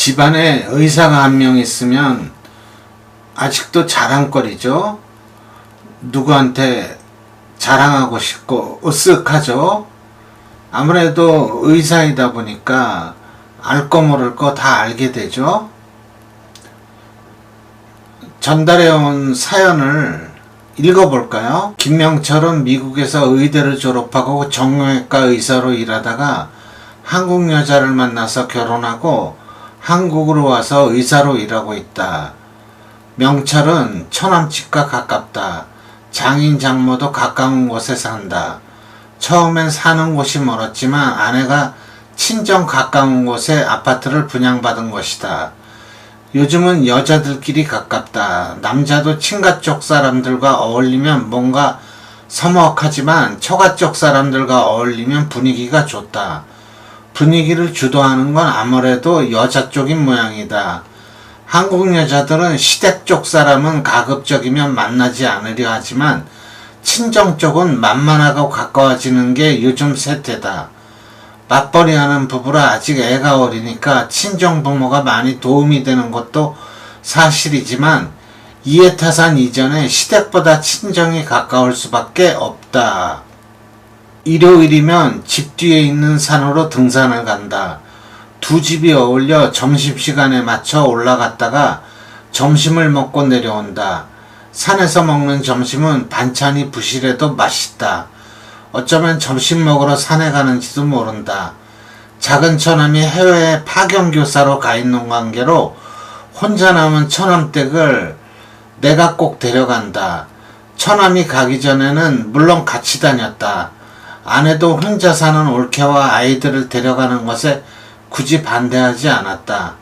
집안에 의사가 한 명 있으면 아직도 자랑거리죠. 누구한테 자랑하고 싶고 으쓱하죠. 아무래도 의사이다 보니까 알 거 모를 거 다 알게 되죠. 전달해 온 사연을 읽어볼까요? 김명철은 미국에서 의대를 졸업하고 정형외과 의사로 일하다가 한국 여자를 만나서 결혼하고 한국으로 와서 의사로 일하고 있다. 명철은 처남집과 가깝다. 장인 장모도 가까운 곳에 산다. 처음엔 사는 곳이 멀었지만 아내가 친정 가까운 곳에 아파트를 분양받은 것이다. 요즘은 여자들끼리 가깝다. 남자도 친가 쪽 사람들과 어울리면 뭔가 서먹하지만 처가 쪽 사람들과 어울리면 분위기가 좋다. 분위기를 주도하는 건 아무래도 여자 쪽인 모양이다. 한국 여자들은 시댁 쪽 사람은 가급적이면 만나지 않으려 하지만 친정 쪽은 만만하고 가까워지는 게 요즘 세태다. 맞벌이하는 부부라 아직 애가 어리니까 친정 부모가 많이 도움이 되는 것도 사실이지만 이해타산 이전에 시댁보다 친정이 가까울 수밖에 없다. 일요일이면 집 뒤에 있는 산으로 등산을 간다. 두 집이 어울려 점심시간에 맞춰 올라갔다가 점심을 먹고 내려온다. 산에서 먹는 점심은 반찬이 부실해도 맛있다. 어쩌면 점심 먹으러 산에 가는지도 모른다. 작은 처남이 해외에 파견교사로 가 있는 관계로 혼자 남은 처남댁을 내가 꼭 데려간다. 처남이 가기 전에는 물론 같이 다녔다. 아내도 혼자 사는 올케와 아이들을 데려가는 것에 굳이 반대하지 않았다.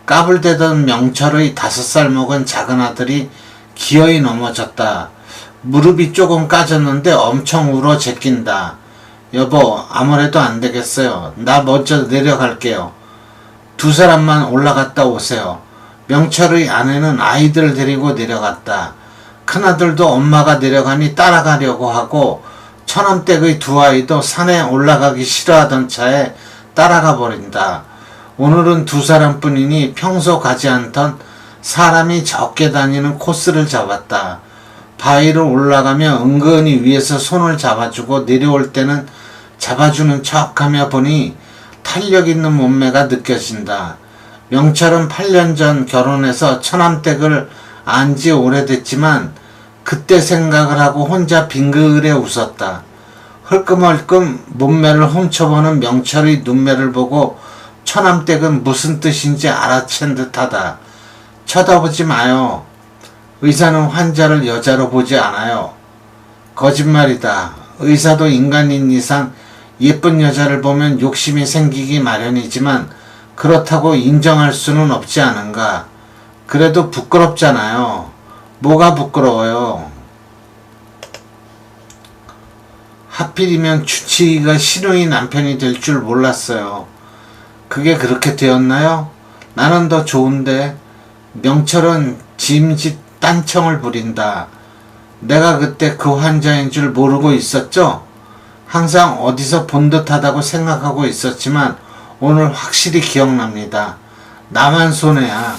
까불대던 명철의 5살 먹은 작은 아들이 기어이 넘어졌다. 무릎이 조금 까졌는데 엄청 울어 제낀다. 여보, 아무래도 안 되겠어요. 나 먼저 내려갈게요. 두 사람만 올라갔다 오세요. 명철의 아내는 아이들 데리고 내려갔다. 큰아들도 엄마가 내려가니 따라가려고 하고 처남댁의 두 아이도 산에 올라가기 싫어하던 차에 따라가 버린다. 오늘은 두 사람뿐이니 평소 가지 않던 사람이 적게 다니는 코스를 잡았다. 바위를 올라가며 은근히 위에서 손을 잡아주고 내려올 때는 잡아주는 척하며 보니 탄력 있는 몸매가 느껴진다. 명철은 8년 전 결혼해서 처남댁을 안 지 오래됐지만 그때 생각을 하고 혼자 빙그레 웃었다. 흘끔흘끔 몸매를 훔쳐보는 명철의 눈매를 보고 처남댁은 무슨 뜻인지 알아챈 듯하다. 쳐다보지 마요. 의사는 환자를 여자로 보지 않아요. 거짓말이다. 의사도 인간인 이상 예쁜 여자를 보면 욕심이 생기기 마련이지만 그렇다고 인정할 수는 없지 않은가. 그래도 부끄럽잖아요. 뭐가 부끄러워요. 하필이면 주치의가 신우이 남편이 될 줄 몰랐어요. 그게 그렇게 되었나요? 나는 더 좋은데. 명철은 짐짓 딴청을 부린다. 내가 그때 그 환자인 줄 모르고 있었죠? 항상 어디서 본 듯하다고 생각하고 있었지만 오늘 확실히 기억납니다. 나만 손해야.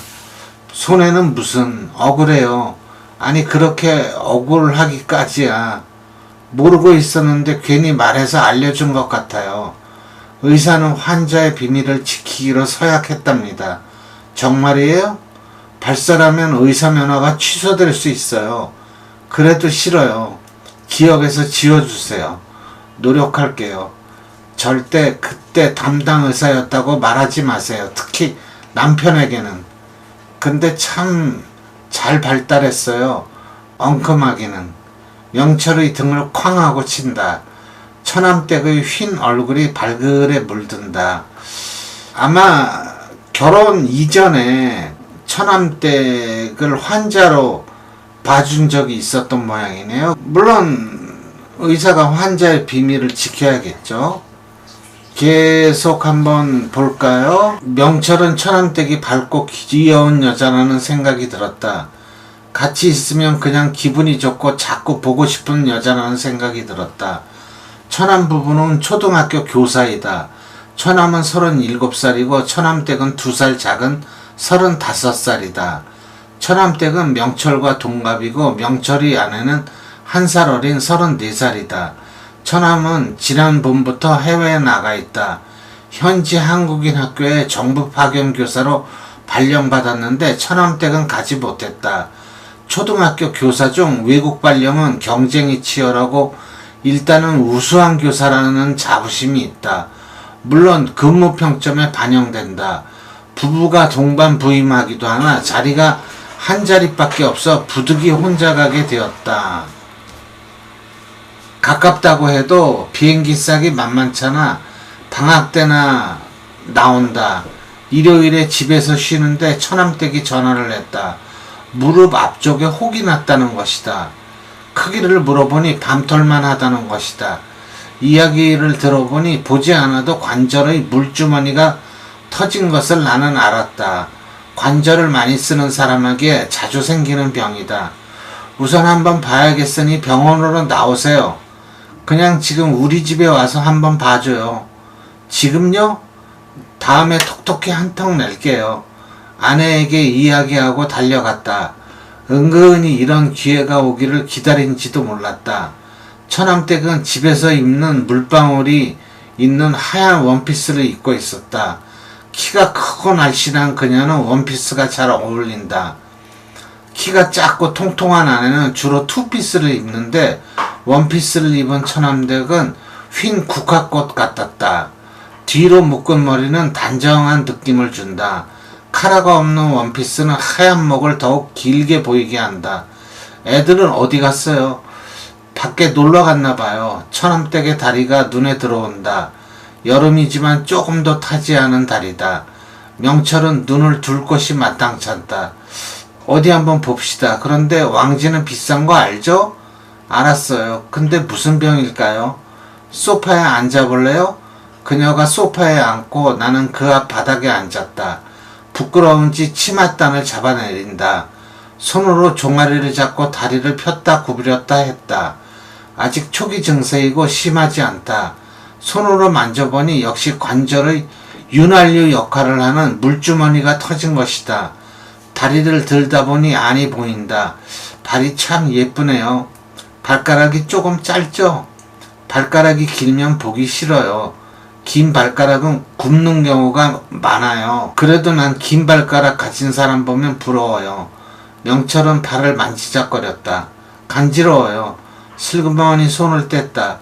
손해는 무슨, 억울해요. 아니 그렇게 억울하기까지야. 모르고 있었는데 괜히 말해서 알려준 것 같아요. 의사는 환자의 비밀을 지키기로 서약했답니다. 정말이에요? 발설하면 의사 면허가 취소될 수 있어요. 그래도 싫어요. 기억에서 지워주세요. 노력할게요. 절대 그때 담당 의사였다고 말하지 마세요. 특히 남편에게는. 근데 참 잘 발달했어요. 엉큼하기는. 명철의 등을 쾅 하고 친다. 처남댁의 휜 얼굴이 발그레 물든다. 아마 결혼 이전에 처남댁을 환자로 봐준 적이 있었던 모양이네요. 물론 의사가 환자의 비밀을 지켜야겠죠. 계속 한번 볼까요? 명철은 처남댁이 밝고 귀여운 여자라는 생각이 들었다. 같이 있으면 그냥 기분이 좋고 자꾸 보고 싶은 여자라는 생각이 들었다. 처남 부부는 초등학교 교사이다. 처남은 37살이고 처남댁은 2살 작은 35살이다. 처남댁은 명철과 동갑이고 명철이 아내는 1살 어린 34살이다. 처남은 지난 봄부터 해외에 나가 있다. 현지 한국인 학교에 정부 파견 교사로 발령받았는데 처남댁은 가지 못했다. 초등학교 교사 중 외국 발령은 경쟁이 치열하고 일단은 우수한 교사라는 자부심이 있다. 물론 근무 평점에 반영된다. 부부가 동반 부임하기도 하나 자리가 한 자리밖에 없어 부득이 혼자 가게 되었다. 가깝다고 해도 비행기 싸기 만만찮아. 방학 때나 나온다. 일요일에 집에서 쉬는데 처남댁이 전화를 했다. 무릎 앞쪽에 혹이 났다는 것이다. 크기를 물어보니 밤톨만 하다는 것이다. 이야기를 들어보니 보지 않아도 관절의 물주머니가 터진 것을 나는 알았다. 관절을 많이 쓰는 사람에게 자주 생기는 병이다. 우선 한번 봐야겠으니 병원으로 나오세요. 그냥 지금 우리 집에 와서 한번 봐줘요. 지금요? 다음에 톡톡히 한턱 낼게요. 아내에게 이야기하고 달려갔다. 은근히 이런 기회가 오기를 기다린지도 몰랐다. 처남댁은 집에서 입는 물방울이 있는 하얀 원피스를 입고 있었다. 키가 크고 날씬한 그녀는 원피스가 잘 어울린다. 키가 작고 통통한 아내는 주로 투피스를 입는데 원피스를 입은 처남댁은 휜 국화꽃 같았다. 뒤로 묶은 머리는 단정한 느낌을 준다. 카라가 없는 원피스는 하얀 목을 더욱 길게 보이게 한다. 애들은 어디 갔어요? 밖에 놀러 갔나 봐요. 처남댁의 다리가 눈에 들어온다. 여름이지만 조금 더 타지 않은 다리다. 명철은 눈을 둘 곳이 마땅찮다. 어디 한번 봅시다. 그런데 왕지는 비싼 거 알죠? 알았어요. 근데 무슨 병일까요? 소파에 앉아볼래요? 그녀가 소파에 앉고 나는 그 앞 바닥에 앉았다. 부끄러운지 치맛단을 잡아내린다. 손으로 종아리를 잡고 다리를 폈다 구부렸다 했다. 아직 초기 증세이고 심하지 않다. 손으로 만져보니 역시 관절의 윤활유 역할을 하는 물주머니가 터진 것이다. 다리를 들다 보니 안이 보인다. 발이 참 예쁘네요. 발가락이 조금 짧죠? 발가락이 길면 보기 싫어요. 긴 발가락은 굽는 경우가 많아요. 그래도 난 긴 발가락 가진 사람 보면 부러워요. 명철은 발을 만지작거렸다. 간지러워요. 슬그머니 손을 뗐다.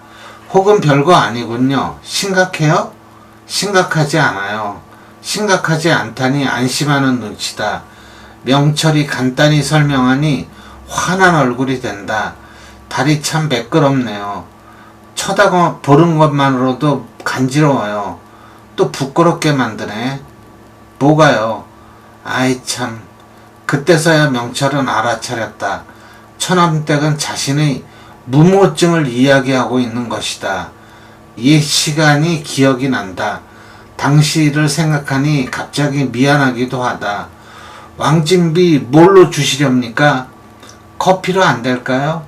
혹은 별거 아니군요. 심각해요? 심각하지 않아요. 심각하지 않다니 안심하는 눈치다. 명철이 간단히 설명하니 환한 얼굴이 된다. 발이 참 매끄럽네요. 쳐다보는 것만으로도 간지러워요. 또 부끄럽게 만드네. 뭐가요? 아이 참. 그때서야 명철은 알아차렸다. 처남댁은 자신의 무모증을 이야기하고 있는 것이다. 옛 시간이 기억이 난다. 당시 일을 생각하니 갑자기 미안하기도 하다. 왕진비 뭘로 주시렵니까? 커피로 안 될까요?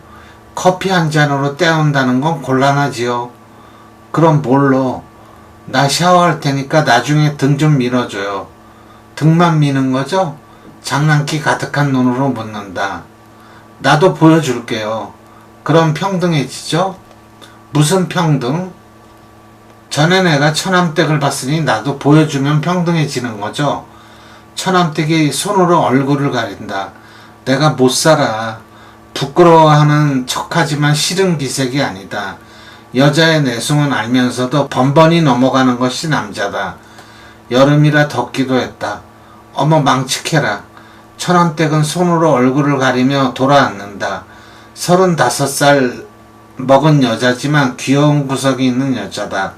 커피 한 잔으로 때운다는 건 곤란하지요. 그럼 뭘로? 나 샤워할 테니까 나중에 등 좀 밀어줘요. 등만 미는 거죠? 장난기 가득한 눈으로 묻는다. 나도 보여줄게요. 그럼 평등해지죠? 무슨 평등? 전에 내가 처남댁을 봤으니 나도 보여주면 평등해지는 거죠? 처남댁이 손으로 얼굴을 가린다. 내가 못 살아. 부끄러워하는 척하지만 싫은 기색이 아니다. 여자의 내숭은 알면서도 번번이 넘어가는 것이 남자다. 여름이라 덥기도 했다. 어머 망측해라. 처남댁은 손으로 얼굴을 가리며 돌아앉는다. 35살 먹은 여자지만 귀여운 구석이 있는 여자다.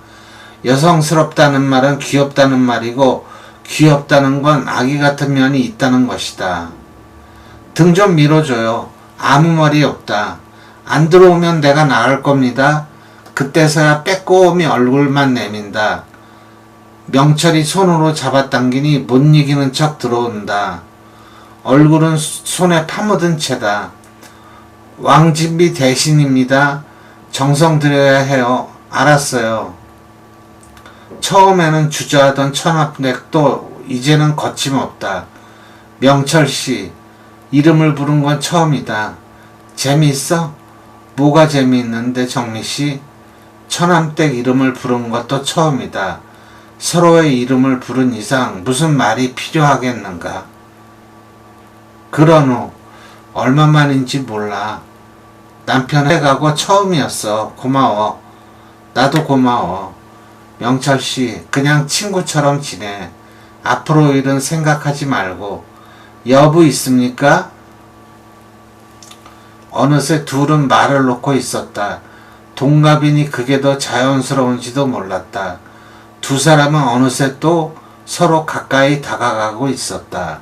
여성스럽다는 말은 귀엽다는 말이고 귀엽다는 건 아기 같은 면이 있다는 것이다. 등 좀 밀어줘요. 아무 말이 없다. 안 들어오면 내가 나갈 겁니다. 그때서야 빼꼼히 얼굴만 내민다. 명철이 손으로 잡아당기니 못 이기는 척 들어온다. 얼굴은 손에 파묻은 채다. 왕진비 대신입니다. 정성 들여야 해요. 알았어요. 처음에는 주저하던 천합댁도 이제는 거침없다. 명철씨, 이름을 부른 건 처음이다. 재미있어? 뭐가 재미있는데 정미씨? 천암댁 이름을 부른 것도 처음이다. 서로의 이름을 부른 이상 무슨 말이 필요하겠는가? 그런 후 얼마만인지 몰라. 남편 해가고 처음이었어. 고마워. 나도 고마워. 명철씨, 그냥 친구처럼 지내. 앞으로 일은 생각하지 말고. 여부 있습니까? 어느새 둘은 말을 놓고 있었다. 동갑이니 그게 더 자연스러운지도 몰랐다. 두 사람은 어느새 또 서로 가까이 다가가고 있었다.